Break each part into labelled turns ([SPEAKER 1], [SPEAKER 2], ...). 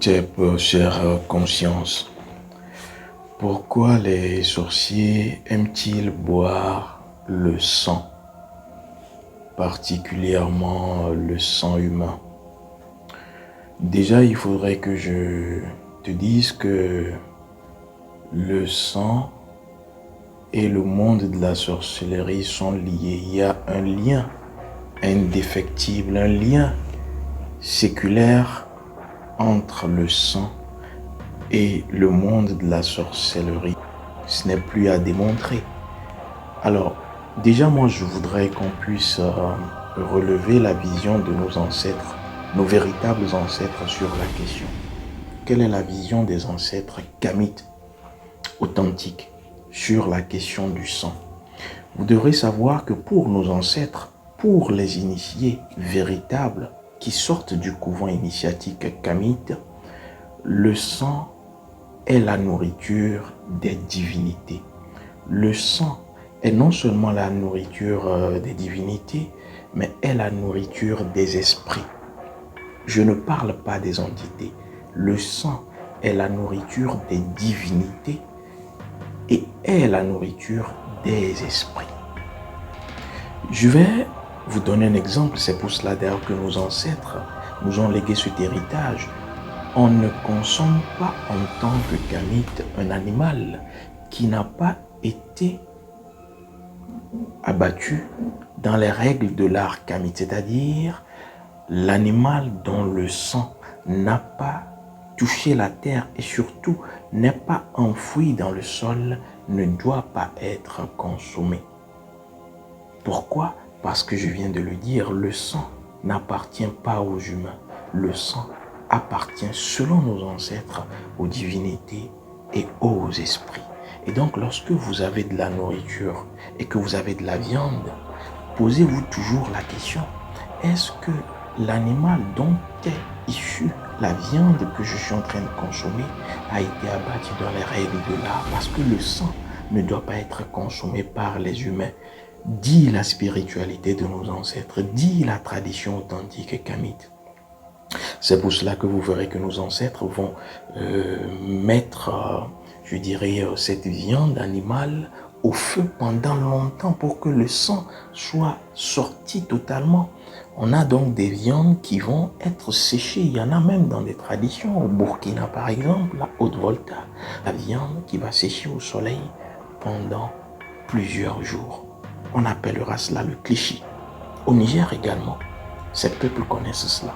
[SPEAKER 1] Écoutez, chère conscience, pourquoi les sorciers aiment-ils boire le sang, particulièrement le sang humain? Déjà, il faudrait que je te dise que le sang et le monde de la sorcellerie sont liés. Il y a un lien indéfectible, un lien séculaire entre le sang et le monde de la sorcellerie. Ce n'est plus à démontrer. Alors, déjà, moi, je voudrais qu'on puisse relever la vision de nos ancêtres, nos véritables ancêtres sur la question. Quelle est la vision des ancêtres kamites authentiques sur la question du sang? Vous devrez savoir que pour nos ancêtres, pour les initiés véritables qui sortent du couvent initiatique kamite, le sang est la nourriture des divinités. Le sang est non seulement la nourriture des divinités, mais est la nourriture des esprits. Je ne parle pas des entités. Le sang est la nourriture des divinités et est la nourriture des esprits. Je vais vous donner un exemple. C'est pour cela d'ailleurs que nos ancêtres nous ont légué cet héritage. On ne consomme pas en tant que kamite un animal qui n'a pas été abattu dans les règles de l'art kamite, c'est-à-dire l'animal dont le sang n'a pas touché la terre et surtout n'est pas enfoui dans le sol ne doit pas être consommé. Pourquoi? Parce que je viens de le dire, le sang n'appartient pas aux humains. Le sang appartient, selon nos ancêtres, aux divinités et aux esprits. Et donc, lorsque vous avez de la nourriture et que vous avez de la viande, posez-vous toujours la question, est-ce que l'animal dont est issue la viande que je suis en train de consommer a été abattu dans les règles de l'art? Parce que le sang ne doit pas être consommé par les humains. Dit la spiritualité de nos ancêtres, dit la tradition authentique kamite. C'est pour cela que vous verrez que nos ancêtres vont mettre, je dirais, cette viande animale au feu pendant longtemps pour que le sang soit sorti totalement. On a donc des viandes qui vont être séchées. Il y en a même dans des traditions. Au Burkina, par exemple, la Haute-Volta, la viande qui va sécher au soleil pendant plusieurs jours. On appellera cela le cliché. Au Niger également, ces peuples connaissent cela.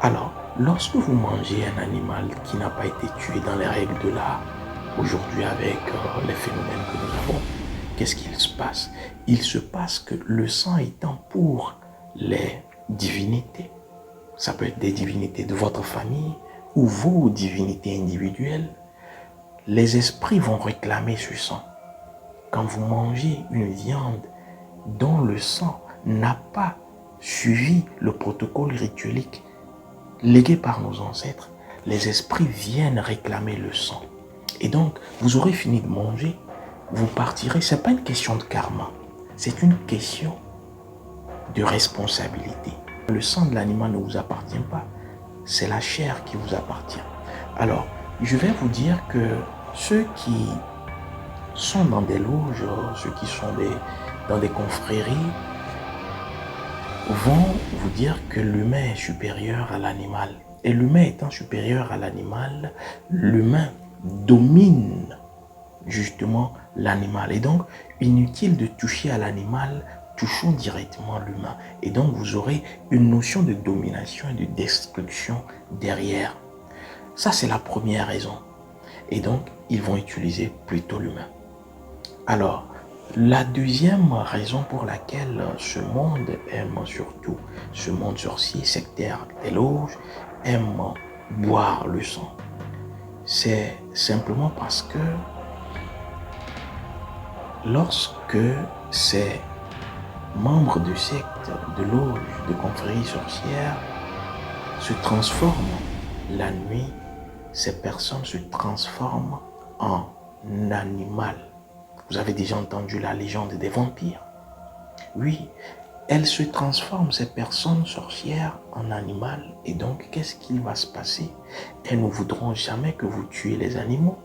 [SPEAKER 1] Alors, lorsque vous mangez un animal qui n'a pas été tué dans les règles de l'art, aujourd'hui avec les phénomènes que nous avons, qu'est-ce qu'il se passe? Il se passe que le sang étant pour les divinités, ça peut être des divinités de votre famille ou vos divinités individuelles, les esprits vont réclamer ce sang. Quand vous mangez une viande dont le sang n'a pas suivi le protocole rituelique légué par nos ancêtres, les esprits viennent réclamer le sang. Et donc, vous aurez fini de manger, vous partirez. Ce n'est pas une question de karma, c'est une question de responsabilité. Le sang de l'animal ne vous appartient pas, c'est la chair qui vous appartient. Alors, je vais vous dire que ceux qui sont dans des loges, ceux qui sont dans des confréries, vont vous dire que l'humain est supérieur à l'animal. Et l'humain étant supérieur à l'animal, l'humain domine justement l'animal. Et donc, inutile de toucher à l'animal, touchons directement l'humain. Et donc, vous aurez une notion de domination et de destruction derrière. Ça, c'est la première raison. Et donc, ils vont utiliser plutôt l'humain. Alors, la deuxième raison pour laquelle ce monde aime surtout, ce monde sorcier, sectaire des loges, aime boire le sang, c'est simplement parce que lorsque ces membres de sectes, de loges, de confréries sorcières se transforment la nuit, ces personnes se transforment en animal. Vous avez déjà entendu la légende des vampires? Oui, elles se transforment, ces personnes sorcières, en animal. Et donc, qu'est-ce qui va se passer? Elles ne voudront jamais que vous tuiez les animaux.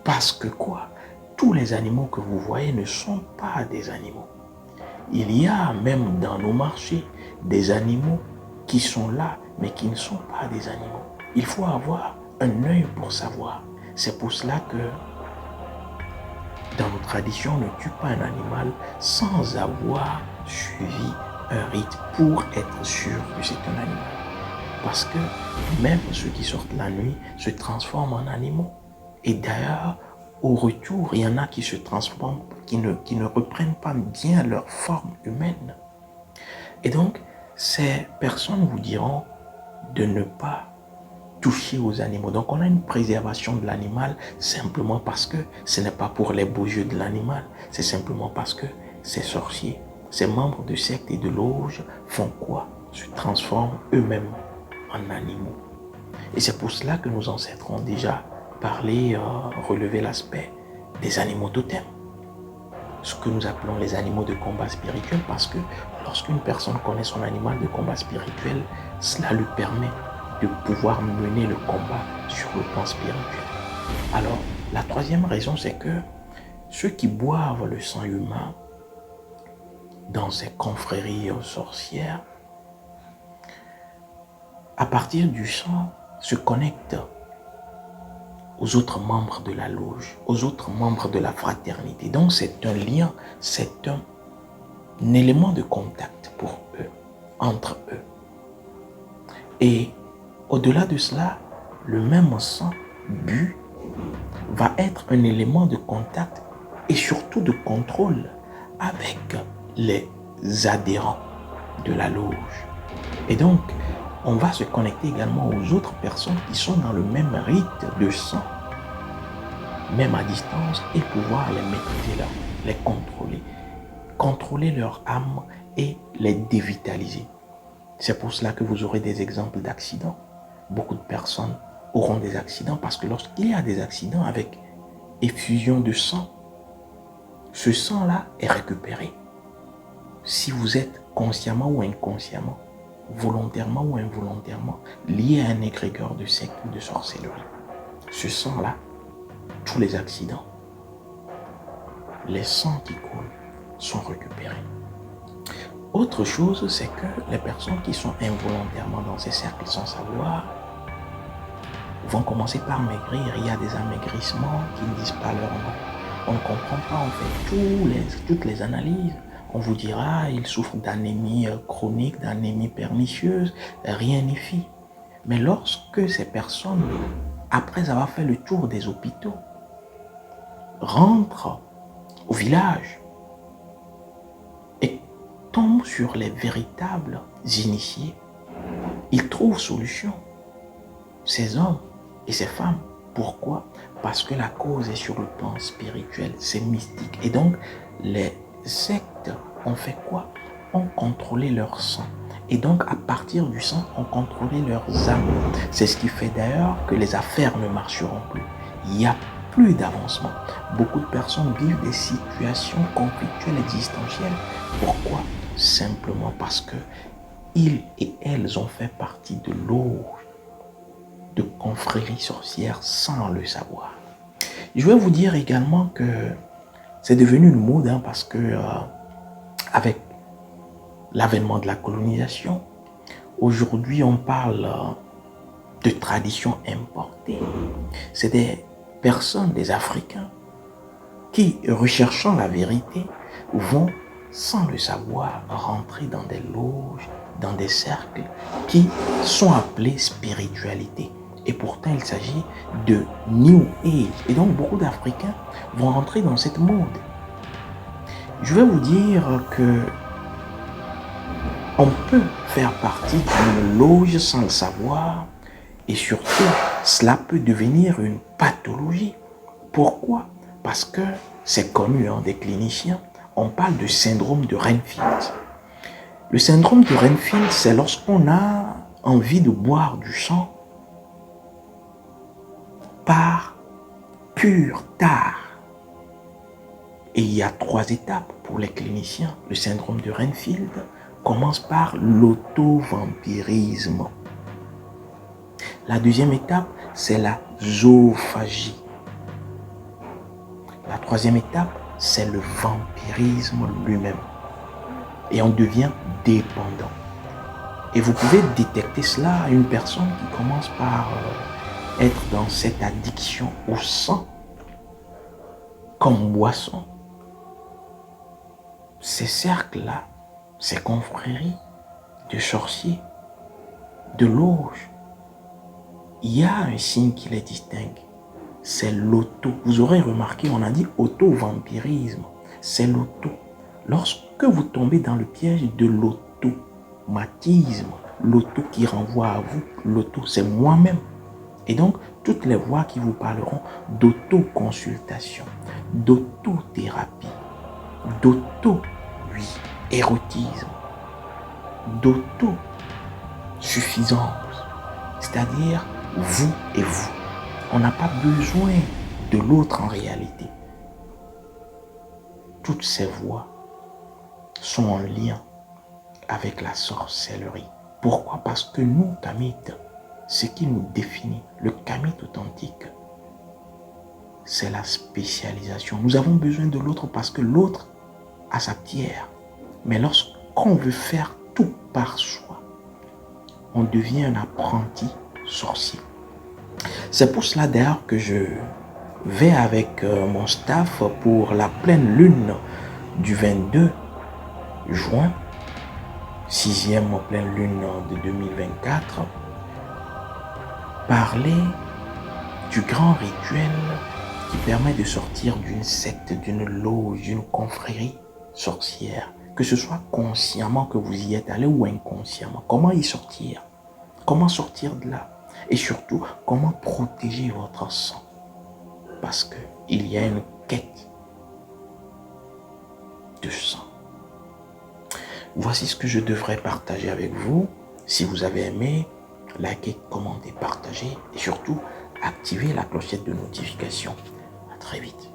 [SPEAKER 1] Parce que quoi? Tous les animaux que vous voyez ne sont pas des animaux. Il y a même dans nos marchés des animaux qui sont là, mais qui ne sont pas des animaux. Il faut avoir un œil pour savoir. C'est pour cela que dans nos traditions, on ne tue pas un animal sans avoir suivi un rite pour être sûr que c'est un animal. Parce que même ceux qui sortent la nuit se transforment en animaux. Et d'ailleurs, au retour, il y en a qui se transforment, qui ne reprennent pas bien leur forme humaine. Et donc, ces personnes vous diront de ne pas toucher aux animaux. Donc, on a une préservation de l'animal simplement parce que ce n'est pas pour les beaux yeux de l'animal. C'est simplement parce que ces sorciers, ces membres de sectes et de loges font quoi? Se transforment eux-mêmes en animaux. Et c'est pour cela que nos ancêtres ont déjà parlé, relevé l'aspect des animaux totems. Ce que nous appelons les animaux de combat spirituel, parce que lorsqu'une personne connaît son animal de combat spirituel, cela lui permet de pouvoir mener le combat sur le plan spirituel. Alors, la troisième raison, c'est que ceux qui boivent le sang humain dans ces confréries sorcières, à partir du sang, se connectent aux autres membres de la loge, aux autres membres de la fraternité. Donc c'est un lien, c'est un élément de contact pour eux, entre eux. Et au-delà de cela, le même sang bu va être un élément de contact et surtout de contrôle avec les adhérents de la loge. Et donc, on va se connecter également aux autres personnes qui sont dans le même rite de sang, même à distance, et pouvoir les maîtriser, les contrôler leur âme et les dévitaliser. C'est pour cela que vous aurez des exemples d'accidents. Beaucoup de personnes auront des accidents parce que lorsqu'il y a des accidents avec effusion de sang, ce sang-là est récupéré. Si vous êtes consciemment ou inconsciemment, volontairement ou involontairement, lié à un égrégore de secte ou de sorcellerie, ce sang-là, tous les accidents, les sangs qui coulent sont récupérés. Autre chose, c'est que les personnes qui sont involontairement dans ces cercles sans savoir vont commencer par maigrir. Il y a des amaigrissements qui ne disent pas leur nom. On ne comprend pas en fait toutes les analyses. On vous dira, il souffre d'anémie chronique, d'anémie pernicieuse, rien n'y fit. Mais lorsque ces personnes, après avoir fait le tour des hôpitaux, rentrent au village et tombent sur les véritables initiés, ils trouvent solution. Ces hommes et ces femmes. Pourquoi? Parce que la cause est sur le plan spirituel, c'est mystique. Et donc, les sectes ont fait quoi? Ont contrôlé leur sang. Et donc, à partir du sang, ont contrôlé leurs âmes. C'est ce qui fait d'ailleurs que les affaires ne marcheront plus. Il n'y a plus d'avancement. Beaucoup de personnes vivent des situations conflictuelles existentielles. Pourquoi? Simplement parce que ils et elles ont fait partie de l'eau, de confréries sorcières sans le savoir. Je vais vous dire également que c'est devenu une mode parce que avec l'avènement de la colonisation, aujourd'hui on parle de traditions importées. C'est des personnes, des Africains, qui, recherchant la vérité, vont, sans le savoir, rentrer dans des loges, dans des cercles qui sont appelés spiritualité. Et pourtant, il s'agit de New Age. Et donc, beaucoup d'Africains vont rentrer dans cette mode. Je vais vous dire que on peut faire partie d'une loge sans le savoir. Et surtout, cela peut devenir une pathologie. Pourquoi? Parce que c'est connu des cliniciens. On parle de syndrome de Renfield. Le syndrome de Renfield, c'est lorsqu'on a envie de boire du sang par pur tard. Et il y a 3 étapes pour les cliniciens. Le syndrome de Renfield, commence par l'auto-vampirisme. La deuxième étape, c'est la zoophagie. La troisième étape, c'est le vampirisme lui-même. Et on devient dépendant. Et vous pouvez détecter cela à une personne qui commence par être dans cette addiction au sang comme boisson. Ces cercles-là, ces confréries de sorciers, de loges, il y a un signe qui les distingue. C'est l'auto. Vous aurez remarqué, on a dit auto-vampirisme. C'est l'auto. Lorsque vous tombez dans le piège de l'automatisme, l'auto qui renvoie à vous, l'auto, c'est moi-même. Et donc, toutes les voix qui vous parleront d'autoconsultation, d'autothérapie, érotisme, d'autosuffisance, c'est-à-dire vous et vous. On n'a pas besoin de l'autre en réalité. Toutes ces voix sont en lien avec la sorcellerie. Pourquoi? Parce que nous, Kamites, ce qui nous définit, le Kamite authentique, c'est la spécialisation. Nous avons besoin de l'autre parce que l'autre a sa pierre. Mais lorsqu'on veut faire tout par soi, on devient un apprenti sorcier. C'est pour cela d'ailleurs que je vais avec mon staff pour la pleine lune du 22 juin, 6e pleine lune de 2024, parler du grand rituel qui permet de sortir d'une secte, d'une loge, d'une confrérie sorcière, que ce soit consciemment que vous y êtes allé ou inconsciemment. Comment y sortir? Comment sortir de là? Et surtout, comment protéger votre sang? Parce qu'il y a une quête de sang. Voici ce que je devrais partager avec vous. Si vous avez aimé, likez, commentez, partagez et surtout, activez la clochette de notification. À très vite.